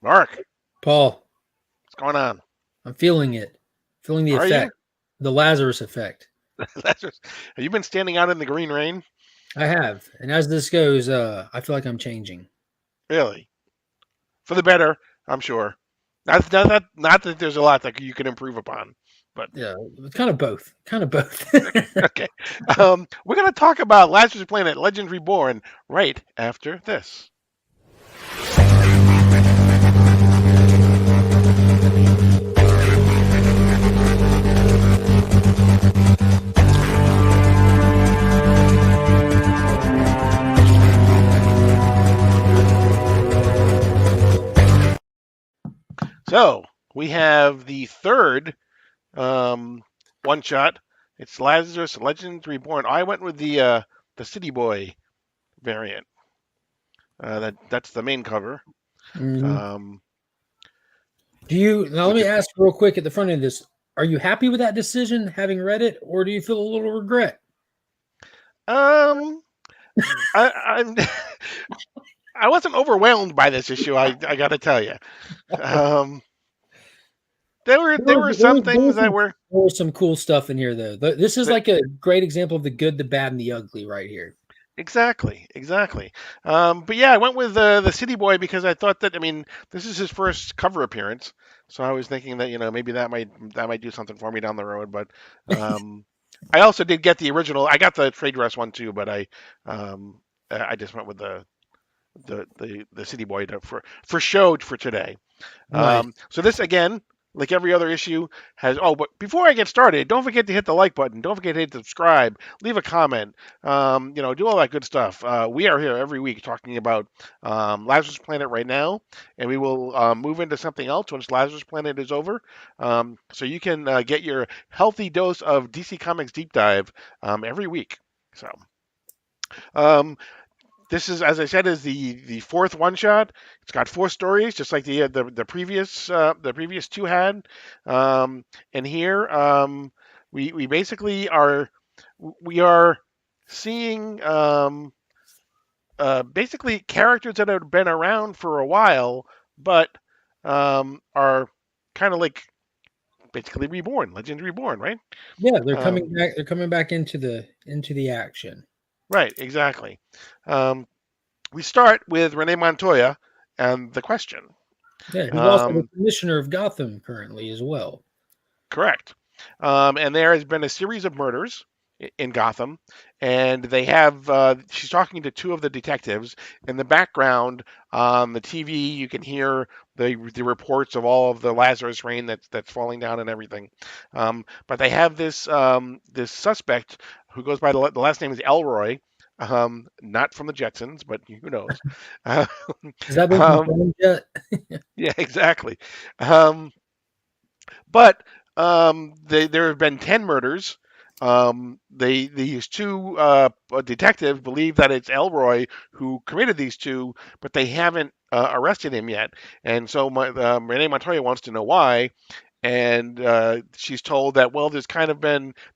Mark, Paul, what's going on? I'm feeling it. Feeling the Are you? effect. The Lazarus effect. Lazarus, have you been standing out in the green rain? I have. And as this goes, I feel like I'm changing. Really? For the better, I'm sure. Not that there's a lot that you can improve upon, but Yeah, kind of both. Kind of both. okay. We're going to talk about Lazarus Planet Legends Reborn right after this. So we have the third one shot. It's Lazarus Legends Reborn. I went with the City Boy variant. That's the main cover. Mhm. Um, Now let would me you? ask real quick at the front end of this. Are you happy with that decision having read it, or do you feel a little regret? Um, I'm I wasn't overwhelmed by this issue. I got to tell you. Um, there were some things that were There was some cool stuff in here, though. This is that, like a great example of the good, the bad, and the ugly right here. exactly. But yeah, I went with the City Boy because I thought that, I mean, this is his first cover appearance, so I was thinking that maybe that might do something for me down the road. But I also did get the original. I got the trade dress one too, but I just went with the City Boy for show for today. Nice. So this again, like every other issue, has. Oh, but before I get started, don't forget to hit the like button. Don't forget to hit subscribe. Leave a comment. Do all that good stuff. We are here every week talking about Lazarus Planet right now, and we will move into something else once Lazarus Planet is over. So you can get your healthy dose of DC Comics deep dive every week. So. Um, this is, as I said, is the fourth one shot. It's got four stories, just like the previous two had. And here we basically are seeing basically characters that have been around for a while, but are kind of like basically reborn, Legends Reborn, right? Yeah, they're coming Um, back. They're coming back into the action. right, exactly. Um, we start with Renee Montoya and the question. Yeah, who's also the Um, commissioner of Gotham currently as well. Correct. And there has been a series of murders in Gotham, and they have. She's talking to two of the detectives. In the background on the TV, you can hear the reports of all of the Lazarus rain that's falling down and everything. But they have this suspect who goes by the last name is Elroy. Not from the Jetsons, but who knows? Uh, Has that been um, confirmed yet? yeah, exactly. Um, But there have been 10 murders. These two detectives believe that it's Elroy who committed these two, but they haven't arrested him yet. And so Renee Montoya wants to know why. And she's told that, well, there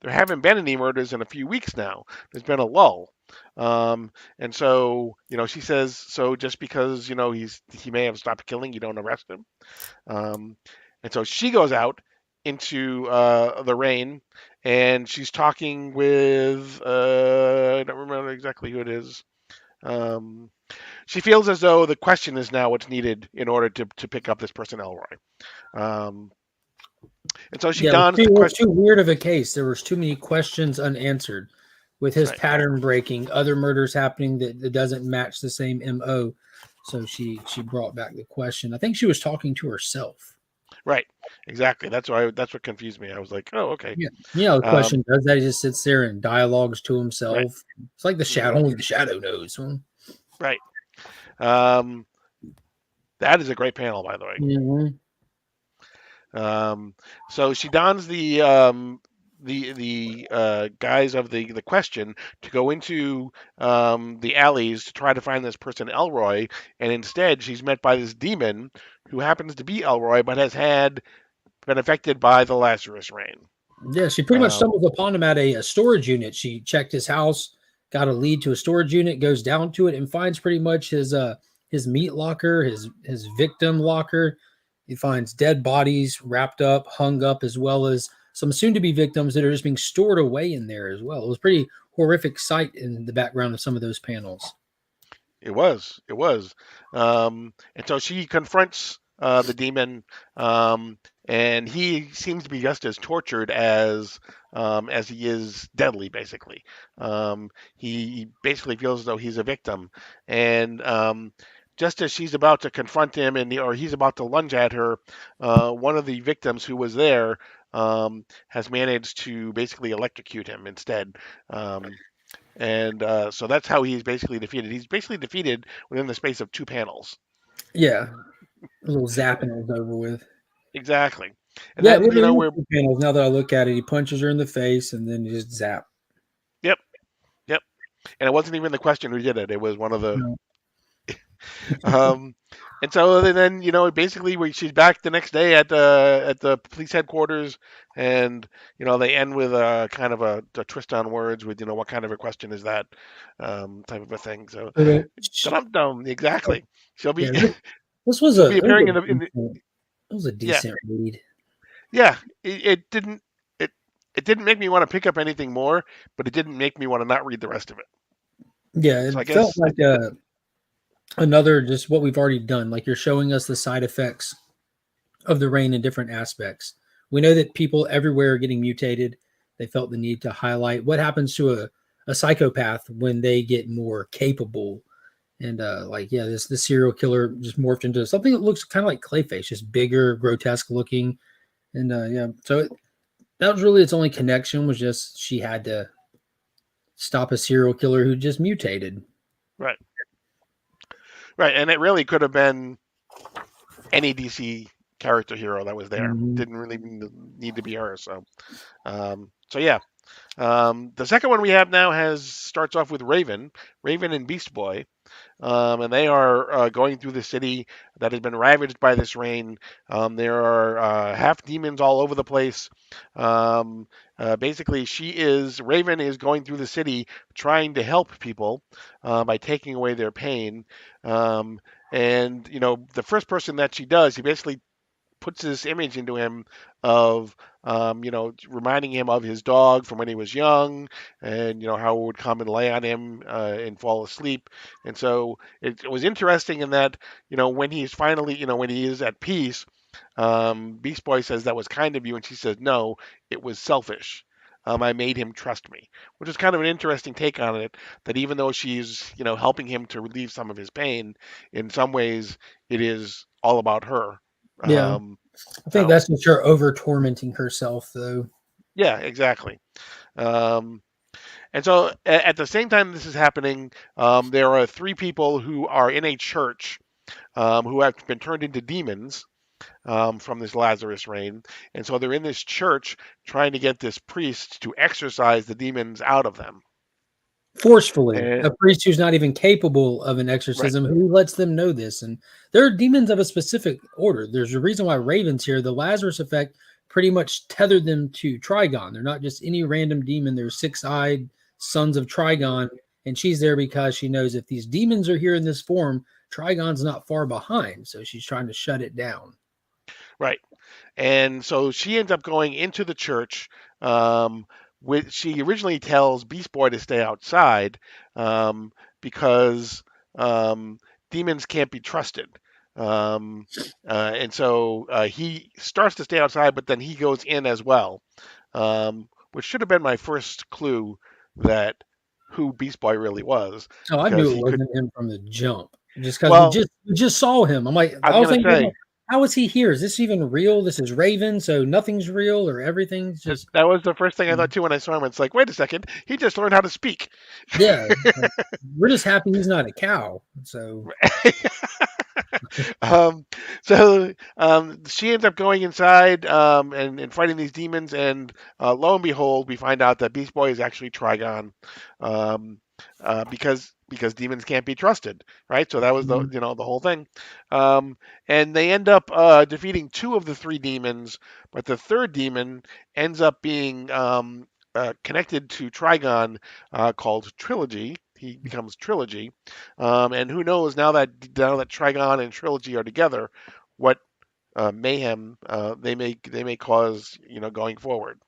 haven't been any murders in a few weeks now. There's been a lull. And so, she says, so just because, he may have stopped killing, you don't arrest him. Um, and so she goes out into the rain, and she's talking with I don't remember exactly who it is. Um, she feels as though the question is now what's needed in order to pick up this person, Elroy. Um, and so she Yeah, dons the it was question. too weird of a case. There was too many questions unanswered, with his Right, pattern breaking, other murders happening that doesn't match the same MO. So she brought back the question. I think she was talking to herself. right, exactly. That's what confused me. I was like, oh, okay. Yeah, the Um, question does that. He just sits there and dialogues to right, himself. It's like the hmm shadow. Only the shadow knows. Huh? right. Um, that is a great panel, by the way. Mhm. Um, so she dons the guise of the question to go into the alleys to try to find this person Elroy, and instead she's met by this demon who happens to be Elroy, but has had been affected by the Lazarus rain. Yeah, she pretty much Um, stumbles upon him at a storage unit. She checked his house, got a lead to a storage unit, goes down to it, and finds pretty much his his meat locker, his victim locker. He finds dead bodies wrapped up, hung up, as well as some soon-to-be victims that are just being stored away in there as well. It was a pretty horrific sight in the background of some of those panels. It was. It was. And so she confronts the demon, and he seems to be just as tortured as he is deadly. Basically, he basically feels as though he's a victim, and just as she's about to confront him, or he's about to lunge at her, one of the victims who was there has managed to basically electrocute him instead. And so that's how he's basically defeated. He's basically defeated within the space of two panels. Yeah, a little zapping was over with. Exactly. And Yeah, then, well, there is we're, two panels. Now that I look at it, he punches her in the face and then just zap. yep, yep. And it wasn't even the question who did it. It was one of the, No. um, and so then, basically she's back the next day at the police headquarters, and, they end with a kind of a twist on words with, what kind of a question is that, type of a thing. So, So, dum exactly. She'll yeah, be, this was she'll be a appearing in the it was a yeah. decent read. Yeah, it didn't it it didn't make me want to pick up anything more, but it didn't make me want to not read the rest of it. Yeah, So I it felt guess like another just what we've already done. Like you're showing us the side effects of the rain in different aspects. We know that people everywhere are getting mutated. They felt the need to highlight what happens to a psychopath when they get more capable. And like, yeah, this serial killer just morphed into something that looks kind of like Clayface, just bigger, grotesque looking. And yeah, so that was really its only connection was just she had to stop a serial killer who just mutated. right, right, and it really could have been any DC character hero that was there. Mhm. Didn't really need to be her. So yeah. The second one we have now has starts off with Raven and Beast Boy. And they are going through the city that has been ravaged by this rain. There are half demons all over the place. Basically, Raven is going through the city trying to help people by taking away their pain. Um, and the first person that she does, he basically puts this image into him of reminding him of his dog from when he was young, and how it would come and lay on him and fall asleep. And so it was interesting in that when he's finally when he is at peace, Beast Boy says that was kind of you, and she says no, it was selfish. I made him trust me, which is kind of an interesting take on it. That even though she's helping him to relieve some of his pain, in some ways it is all about her. Yeah, Um, I think so that's just her over tormenting herself, though. yeah, exactly. Um, and so at the same time this is happening, there are three people who are in a church who have been turned into demons from this Lazarus rain. And so they're in this church trying to get this priest to exorcise the demons out of them. Forcefully, And a priest who's not even capable of an right, exorcism, who lets them know this. And there are demons of a specific order. There's a reason why Raven's here. The Lazarus effect pretty much tethered them to Trigon. They're not just any random demon. They're six-eyed sons of Trigon, and she's there because she knows if these demons are here in this form, Trigon's not far behind. So she's trying to shut it down. right. And so she ends up going into the church. She originally tells Beast Boy to stay outside um, because demons can't be trusted. Um, and so he starts to stay outside, but then he goes in as well, which should have been my first clue that who Beast Boy really was, Oh, I knew because it he could. wasn't him from the jump, just because we Well, just saw him. I'm like, I I was was gonna thinking, say how is he here? Is this even real? This is Raven, so nothing's real or everything's that, just that was the first thing I thought mm, too when I saw him. It's like, wait a second, he just learned how to speak. yeah. Like, we're just happy he's not a cow. So um, so she ends up going inside and fighting these demons, and lo and behold, we find out that Beast Boy is actually Trigon, um, because demons can't be trusted, right? So that was the mm, the whole thing, and they end up defeating two of the three demons, but the third demon ends up being connected to Trigon, called Trilogy. he becomes Trilogy, and who knows now that Trigon and Trilogy are together, what mayhem they may cause, going forward.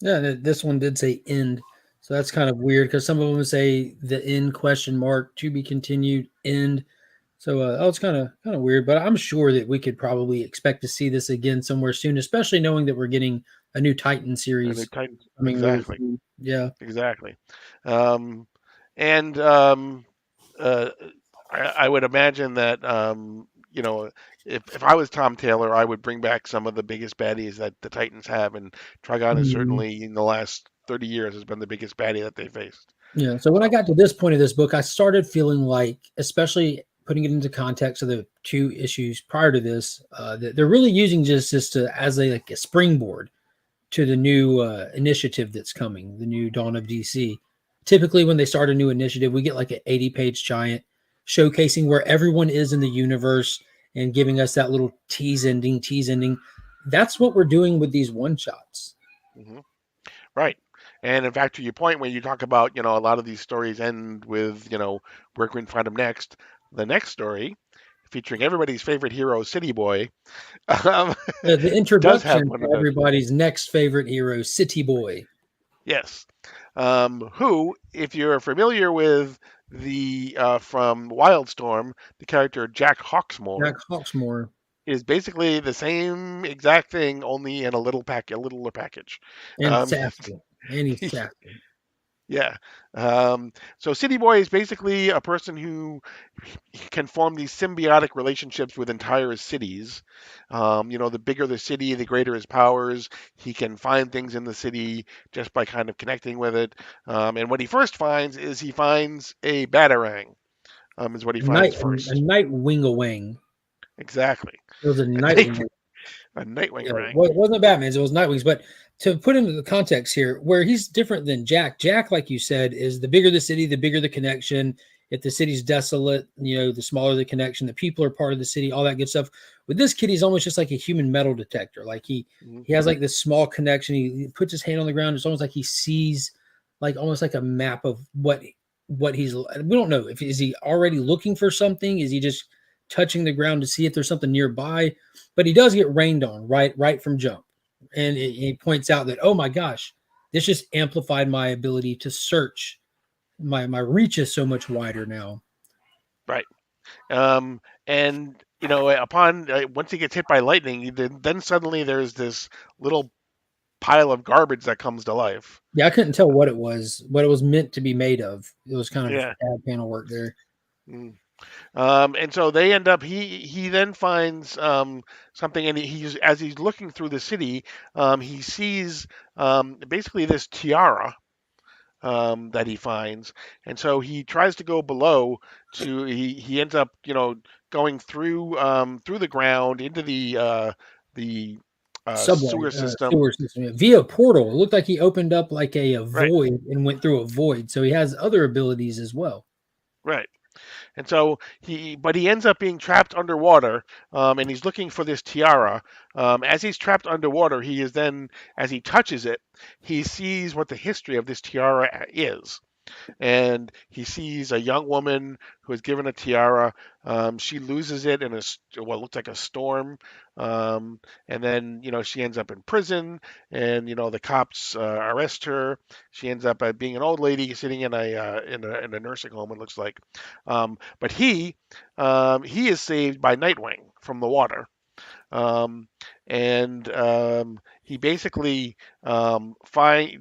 Yeah, this one did say end, so that's kind of weird because some of them say the end question mark to be continued end. So that was kind of weird, but I'm sure that we could probably expect to see this again somewhere soon, especially knowing that we're getting a new Titan And the series Titans, coming really exactly, soon. Yeah. exactly, um, and uh, I would imagine that if I was Tom Taylor, I would bring back some of the biggest baddies that the Titans have, and Trigon is Mhm. certainly in the last 30 years has been the biggest baddie that they faced. Yeah. So when I So, got to this point of this book, I started feeling like, especially putting it into context of the two issues prior to this, that they're really using just this to as a like a springboard to the new initiative that's coming, the new Dawn of DC. Typically, when they start a new initiative, we get like an 80-page giant showcasing where everyone is in the universe and giving us that little tease ending, tease ending. That's what we're doing with these one shots. hmm right. And in fact, to your point, when you talk about, a lot of these stories end with, where can we find them next? The next story, featuring everybody's favorite hero, City Boy, um, The does have introduction one of to those. everybody's next favorite hero, City Boy, Yes. Who, if you're familiar with the from Wildstorm, the character Jack Jack Hawksmoor Hawksmoor, is basically the same exact thing, only in a littler package. and Um, sassy. And he's sassy. yeah. So City Boy is basically a person who can form these symbiotic relationships with entire cities. The bigger the city, the greater his powers. He can find things in the city just by kind of connecting with it. And what he first finds is he finds a batarang. Is what he finds A first. night wing a wing. Exactly. It was a A, Nightwing. night, a Nightwing Yeah, rang. well, it wasn't Batman's, it was Nightwing's. But to put into the context here, where he's different than Jack, Jack, like you said, is the bigger the city, the bigger the connection. If the city's desolate, the smaller the connection, the people are part of the city, all that good stuff. With this kid, he's almost just like a human metal detector. Like Mhm. he has like this small connection. He puts his hand on the ground. It's almost like he sees like almost like a map of what he's we don't know if is he already looking for something, is he just touching the ground to see if there's something nearby, but he does get rained on right from jump, and he points out that oh my gosh, this just amplified my ability to search. My reach is so much wider now. Right. And upon once he gets hit by lightning, then suddenly there's this little pile of garbage that comes to life. Yeah, I couldn't tell what it was meant to be made of. It was kind of Yeah. bad panel work there. Mm. And so they end up. He then finds something, and he's as he's looking through the city, he sees basically this tiara that he finds, and so he tries to go below. He ends up going through the ground into the Subway sewer system. sewer system, yeah, via portal. It looked like he opened up like a Right, void and went through a void. So he has other abilities as well. right. And so but he ends up being trapped underwater, and he's looking for this tiara. As he's trapped underwater, he is then, as he touches it, he sees what the history of this tiara is. And he sees a young woman who is given a tiara. She loses it in what looks like a storm, and then she ends up in prison, and the cops arrest her. She ends up being an old lady sitting in a nursing home. It looks like, but he is saved by Nightwing from the water. Um, and he basically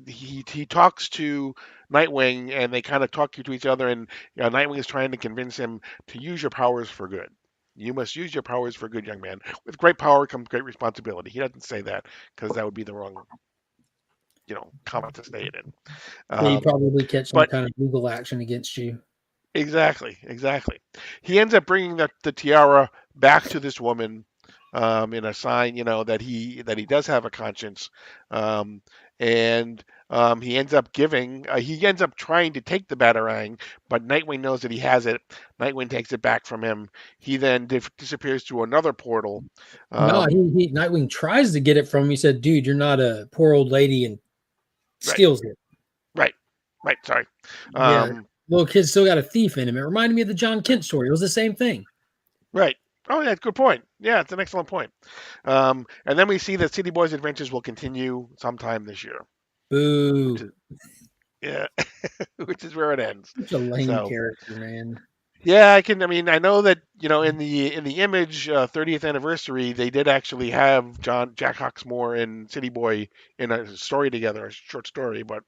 he talks to Nightwing, and they kind of talk to each other. And Nightwing is trying to convince him to use your powers for good. You must use your powers for good, young man. With great power comes great responsibility. He doesn't say that because that would be the wrong, comment to say it in. Yeah, you Um, probably catch some but kind of legal action against you. Exactly, exactly. He ends up bringing the tiara back to this woman, in a sign, that he does have a conscience, um, and he ends up trying to take the batarang, but Nightwing knows that he has it. Nightwing takes it back from him. He then disappears through another portal. No, Um, he Nightwing tries to get it from him. He said, "Dude, you're not a poor old lady," and right, steals it. right, right. Sorry. Yeah, little kid still got a thief in him. It reminded me of the John Kent story. It was the same thing. Right. Oh, yeah, good point. Yeah, it's an excellent point. And then we see that City Boys Adventures will continue sometime this year, which Boo. is yeah, which is where it ends. Such a lame So character, man. yeah, I can. I mean, I know that in the Image 30th anniversary, they did actually have Jack Hawksmoor and City Boy in a story together, a short story. But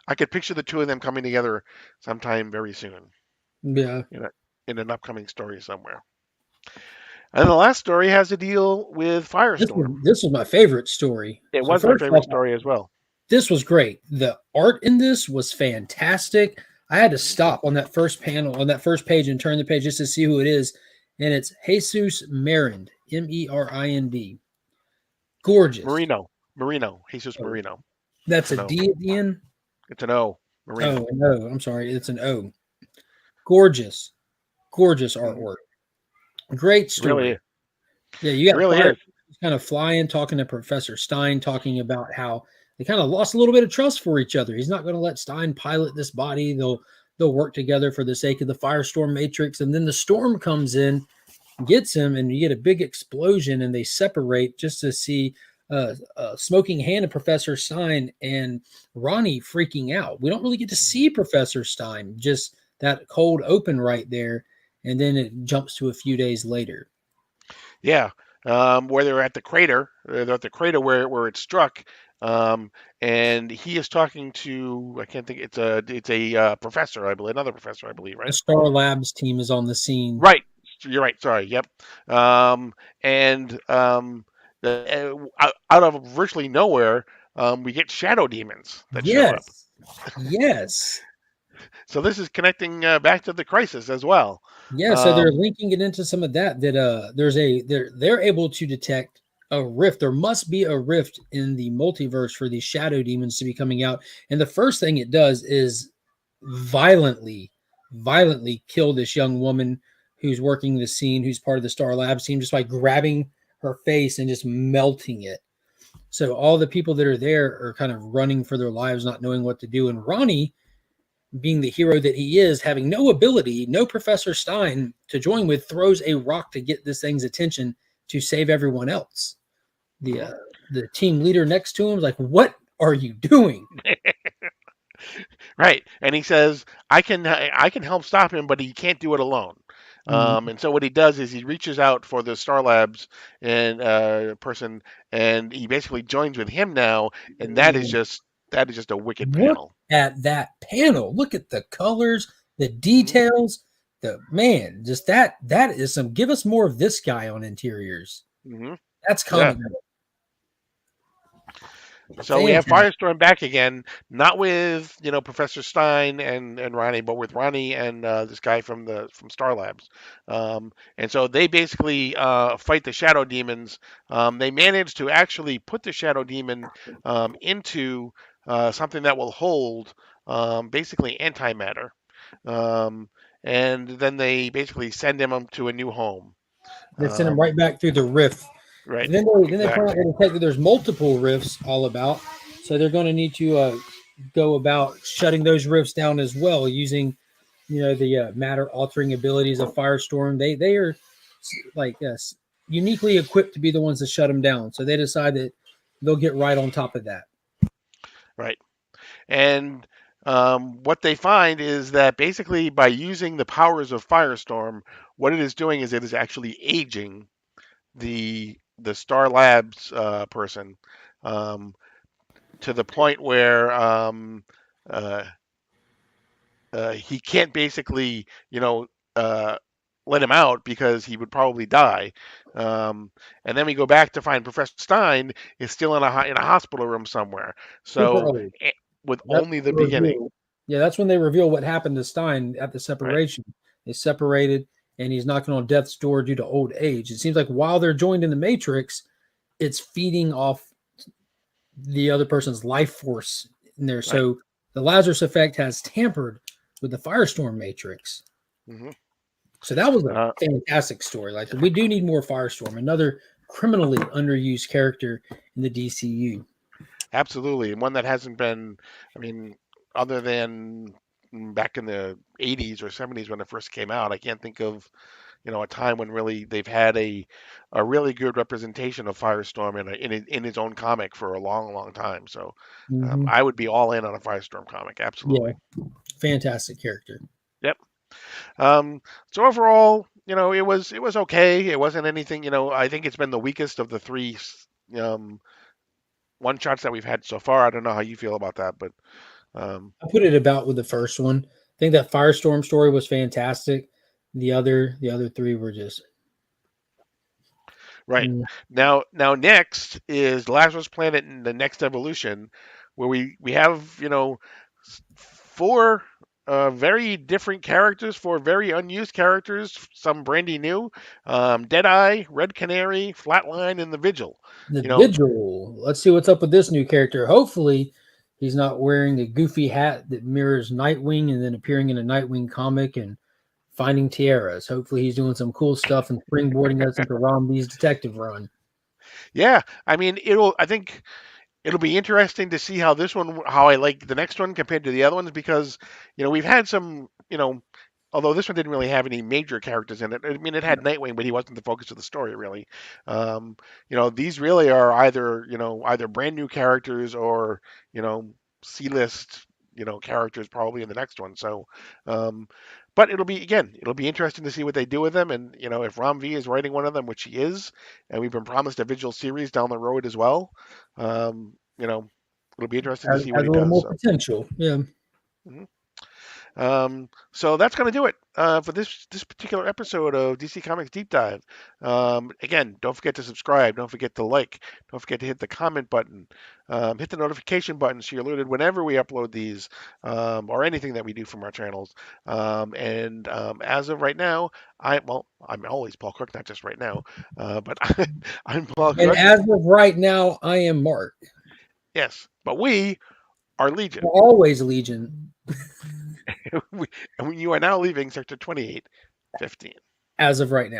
I could picture the two of them coming together sometime very soon Yeah. in a, in an upcoming story somewhere. And the last story has to deal with Firestorm. This was my favorite story. It So was my first favorite off, story as well. this was great. The art in this was fantastic. I had to Mhm. stop on that first panel, on that first page, and turn the page just to see who it is. And it's Jesus Merind, Merind. Gorgeous. Marino, Jesus Oh, Marino. that's It's a an O. D at the end. It's an O. Oh, Marino. no, I'm sorry. It's an O. Gorgeous, gorgeous Mhm. artwork. Great It really, story. Yeah, you it got really fire is. kind of flying, talking to Professor Stein, talking about how they kind of lost a little bit of trust for each other. He's not going to let Stein pilot this body. They'll work together for the sake of the Firestorm Matrix. And then the storm comes in, gets him, and you get a big explosion, and they separate just to see Smoking Hand of Professor Stein and Ronnie freaking out. We don't really get to Mhm. see Professor Stein, just that cold open right there. And then it jumps to a few days later. Yeah, where they're at the crater, they're at the crater where it struck, um, and he is talking to I can't think it's a professor I believe another professor I believe The right Star Labs team is on the scene. right you're right sorry yep and out of virtually nowhere we get shadow demons that show up. Yes. Yes. So this is connecting back to the crisis as well. Yeah, so they're Um, linking it into some of that they're able to detect a rift. There must be a rift in the multiverse for these shadow demons to be coming out. And the first thing it does is violently, violently kill this young woman who's working the scene, who's part of the Star Labs team, just by grabbing her face and just melting it. So all the people that are there are kind of running for their lives, not knowing what to do. And Ronnie, being the hero that he is, having no ability, no Professor Stein to join with, throws a rock to get this thing's attention to save everyone else. The mhm. uh, the team leader next to him is like, "What are you doing?" Right, and he says, "I can help stop him, but he can't do it alone." Mm, And so what he does is he reaches out for the Star Labs and person, and he basically joins with him now, and that is just a wicked look panel. at that panel. Look at the colors, the Hmm. details. The man, just that is some. Give us more of this guy on interiors. Hmm. That's Yeah. coming. So we have Fantastic. Firestorm back again, not with Professor Stein and Ronnie, but with Ronnie and this guy from Star Labs. And so they basically fight the Shadow Demons. They manage to actually put the Shadow Demon into something that will hold basically antimatter, um, and then they basically send him to a new home. They send him right Um, back through the rift. right, Then they point out exactly. the fact that there's multiple rifts all about, so they're going to need to go about shutting those rifts down as well using the matter altering abilities of Firestorm. They are like uniquely equipped to be the ones to shut them down. So they decide that they'll get right on top of that. Right. And what they find is that basically by using the powers of Firestorm, what it is doing is it is actually aging the Star Labs person um, to the point where uh, he can't basically, uh, let him out because he would probably die. And then we go back to find Professor Stein is still in a hospital room somewhere. Super So old. with That's only the the beginning, reveal. Yeah, that's when they reveal what happened to Stein at the right? separation. They separated, and he's knocking on death's door due to old age. It seems like while they're joined in the Matrix, it's feeding off the other person's life force in there. Right. So the Lazarus effect has tampered with the Firestorm Matrix. Hmm. So that was a Uh, fantastic story. Like we do need more Firestorm, another criminally underused character in the DCU. Absolutely, and one that hasn't been, I mean, other than back in the 80s or 70s when it first came out. I can't think of a time when really they've had a really good representation of Firestorm in his own comic for a long, long time. So Hmm. I would be all in on a Firestorm comic, Yeah, absolutely. fantastic character. Yep. Um, so overall, it was okay. It wasn't anything. I think it's been the weakest of the three um, one shots that we've had so far. I don't know how you feel about that, but um, I put it about with the first one. I think that Firestorm story was fantastic. The other three were just right. mm, Now next is Lazarus Planet and the Next Evolution, where we have four very different characters, four very unused characters, some brandy new, Deadeye, Red Canary, Flatline, and the Vigil. the You know, Vigil. Let's see what's up with this new character. Hopefully, he's not wearing a goofy hat that mirrors Nightwing and then appearing in a Nightwing comic and finding tiaras. Hopefully, he's doing some cool stuff and springboarding us into Romney's detective run. yeah. I mean, I think it'll be interesting to see how I like the next one compared to the other ones because we've had some although this one didn't really have any major characters in it. I mean, it had Nightwing, but he wasn't the focus of the story really. These really are either brand new characters or C-list characters probably in the next one. So, um, but it'll be interesting to see what they do with them, and if Rom V is writing one of them, which he is, and we've been promised a Vigil series down the road as well. It'll be interesting to see what Has he a little does. more So. potential. Yeah. Mhm. So that's going to do it for this particular episode of DC Comics Deep Dive. Again, don't forget to subscribe. Don't forget to like. Don't forget to hit the comment button. Hit the notification button so you're alerted whenever we upload these or anything that we do from our channels. And as of right now, I'm always Paul Cook, not just right now, but I'm Paul And Cook. as of right now, I am Mark. Yes, but we are Legion. Always Legion. we, and you are now leaving Sector 2815. As of right now.